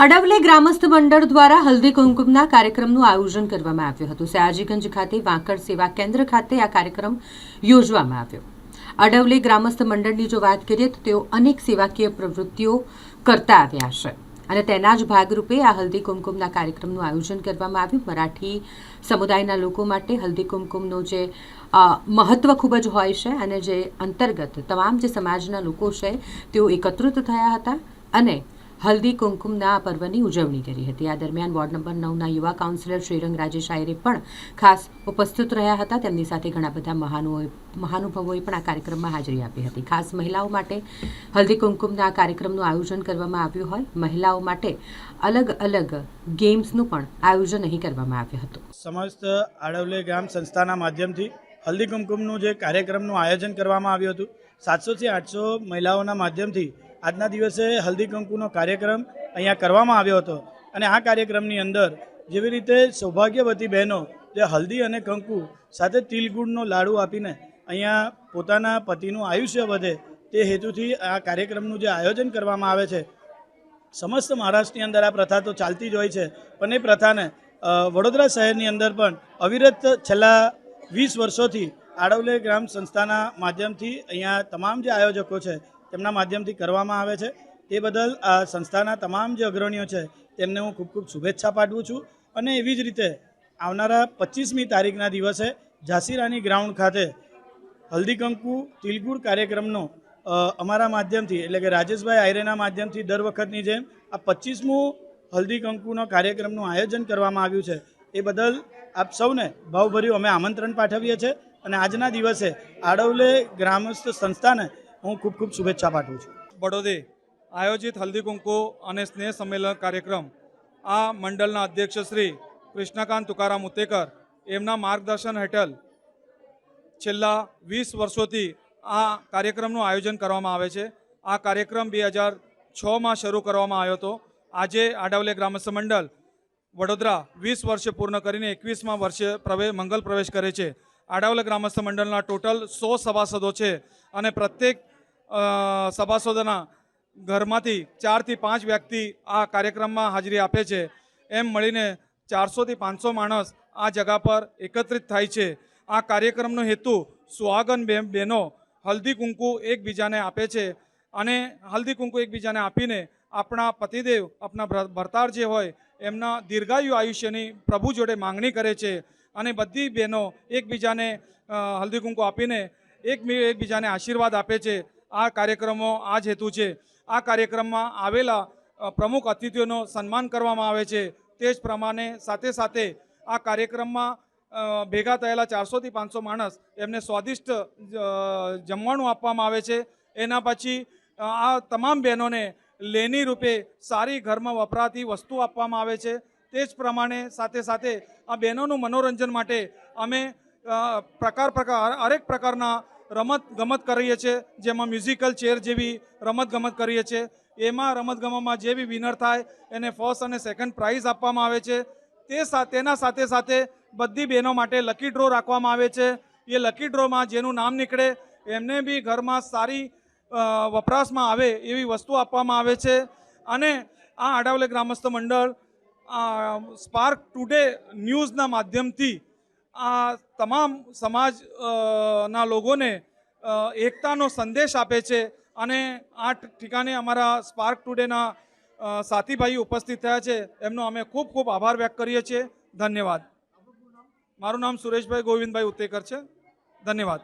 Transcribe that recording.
અડવલે ગ્રામસ્થ મંડળ દ્વારા હલ્દી કુમકુમના કાર્યક્રમનું આયોજન કરવામાં આવ્યું હતું। સયાજીગંજ ખાતે વાંકડ સેવા કેન્દ્ર ખાતે આ કાર્યક્રમ યોજવામાં આવ્યો। અડવલે ગ્રામસ્થ મંડળની જો વાત કરીએ તો તેઓ અનેક સેવાકીય પ્રવૃત્તિઓ કરતા આવ્યા છે અને તેના જ ભાગરૂપે આ હલ્દી કુમકુમના કાર્યક્રમનું આયોજન કરવામાં આવ્યું। મરાઠી સમુદાયના લોકો માટે હલ્દી કુમકુમનો જે મહત્વ ખૂબ જ હોય છે અને જે અંતર્ગત તમામ જે સમાજના લોકો છે તેઓ એકત્રિત થયા હતા અને હલ્દી કુમકુમના પર્વની ઉજવણી કરી હતી। આ દરમિયાન વોર્ડ નંબર 9ના યુવા કાઉન્સિલર શ્રીરંગ રાજેશ આયરે પણ ખાસ ઉપસ્થિત રહ્યા હતા। તેમની સાથે ઘણા બધા મહાનુભાવોએ પણ આ કાર્યક્રમમાં હાજરી આપી હતી। ખાસ મહિલાઓ માટે હલ્દી કુમકુમના કાર્યક્રમનું આયોજન કરવામાં આવ્યું હોય। મહિલાઓ માટે અલગ અલગ ગેમ્સનું પણ આયોજન અહીં કરવામાં આવ્યું હતું। સમસ્ત આડવલે ગ્રામ સંસ્થાના માધ્યમથી હલ્દી કુમકુમનું જે કાર્યક્રમનું આયોજન કરવામાં આવ્યું હતું। 700 થી 800 મહિલાઓના માધ્યમથી આજના દિવસે હલ્દી કંકુનો કાર્યક્રમ અહીંયા કરવામાં આવ્યો હતો અને આ કાર્યક્રમની અંદર જેવી રીતે સૌભાગ્યવતી બહેનો જે હલ્દી અને કંકુ સાથે તિલગુળનો લાડુ આપીને અહીંયા પોતાના પતિનું આયુષ્ય વધે તે હેતુથી આ કાર્યક્રમનું જે આયોજન કરવામાં આવે છે। સમસ્ત મહારાષ્ટ્રની અંદર આ પ્રથા તો ચાલતી જ હોય છે, પણ એ પ્રથાને વડોદરા શહેરની અંદર પણ અવિરત છેલ્લા 20 વર્ષોથી આડવલે ગ્રામ સંસ્થાના માધ્યમથી અહીંયા તમામ જે આયોજકો છે તેમના માધ્યમથી કરવામાં આવે છે। તે બદલ આ સંસ્થાના તમામ જે અગ્રણીઓ છે તેમને હું ખૂબ ખૂબ શુભેચ્છા પાઠવું છું અને એવી જ રીતે આવનારા 25મી તારીખના દિવસે ઝાંસી રાની ગ્રાઉન્ડ ખાતે હલ્દી કંકુ તિલગુળ કાર્યક્રમનો અમારા માધ્યમથી એટલે કે રાજેશભાઈ આયરેના માધ્યમથી દર વખતની જેમ આ 25મું હલ્દી કંકુનો કાર્યક્રમનું આયોજન કરવામાં આવ્યું છે। એ બદલ આપ સૌને ભાવભર્યું અમે આમંત્રણ પાઠવીએ છીએ અને આજના દિવસે આડવલે ગ્રામસ્થ સંસ્થાને હું ખૂબ ખૂબ શુભેચ્છા પાઠવું છું। બડોદે આયોજિત હલ્દી કુંકુ અને સ્નેહ સંમેલન કાર્યક્રમ આ મંડળના અધ્યક્ષ શ્રી કૃષ્ણકાંત તુકારામ ઉત્તેકર એમના માર્ગદર્શન હેઠળ છેલ્લા 20 વર્ષોથી આ કાર્યક્રમનું આયોજન કરવામાં આવે છે। આ કાર્યક્રમ 2006માં શરૂ કરવામાં આવ્યો હતો। આજે આડવલે ગ્રામસ્થ મંડળ વડોદરા 20 વર્ષે પૂર્ણ કરીને 21મા વર્ષે મંગલ પ્રવેશ કરે છે। આડવલે ગ્રામસ્થ મંડળના ટોટલ 100 સભાસદો છે અને પ્રત્યેક સભાસદોના ઘરમાંથી 4 થી 5 વ્યક્તિ આ કાર્યક્રમમાં હાજરી આપે છે। એમ મળીને 400 થી 500 માણસ આ જગા પર એકત્રિત થાય છે। આ કાર્યક્રમનો હેતુ સુહાગન બહેનો હલ્દી કુંકુ એકબીજાને આપે છે અને હલ્દી કુંકુ એકબીજાને આપીને આપણા પતિદેવ આપણા ભરતાર જે હોય એમના દીર્ઘાયુ આયુષ્યની પ્રભુ જોડે માંગણી કરે છે અને બધી બહેનો એકબીજાને હલ્દી કુંકુ આપીને એકબીજાને આશીર્વાદ આપે છે। આ કાર્યક્રમો આ જ હેતુ છે। આ કાર્યક્રમમાં આવેલા પ્રમુખ અતિથિઓનો સન્માન કરવામાં આવે છે। તે જ પ્રમાણે સાથે સાથે આ કાર્યક્રમમાં ભેગા થયેલા 400 થી 500 માણસ એમને સ્વાદિષ્ટ જમવાનું આપવામાં આવે છે। એના પછી આ તમામ બહેનોને લેની રૂપે સારી ઘરમાં વપરાતી વસ્તુ આપવામાં આવે છે। તે જ પ્રમાણે સાથે સાથે આ બહેનોનું મનોરંજન માટે અમે હરેક પ્રકારના રમત ગમત કરીએ છીએ, જેમાં મ્યુઝિકલ ચેર જેવી રમત ગમત કરીએ છીએ। એમાં રમત ગમતમાં જે બી વિનર થાય એને ફર્સ્ટ અને સેકન્ડ પ્રાઇઝ આપવામાં આવે છે। તેના સાથે સાથે બધી બહેનો માટે લકી ડ્રો રાખવામાં આવે છે। એ લકી ડ્રોમાં જેનું નામ નીકળે એમને બી ઘરમાં સારી વપરાશમાં આવે એવી વસ્તુ આપવામાં આવે છે। અને આ આડવલે ગ્રામસ્થ મંડળ સ્પાર્ક ટુડે ન્યૂઝના માધ્યમથી આ તમામ સમાજના લોકોને એકતાનો સંદેશ આપે છે અને આ ઠિકાણે અમારા સ્પાર્ક ટુડેના સાથીભાઈ ઉપસ્થિત થયા છે, એમનો અમે ખૂબ ખૂબ આભાર વ્યક્ત કરીએ છીએ। ધન્યવાદ। મારું નામ સુરેશભાઈ ગોવિંદભાઈ ઉત્તેકર છે। ધન્યવાદ।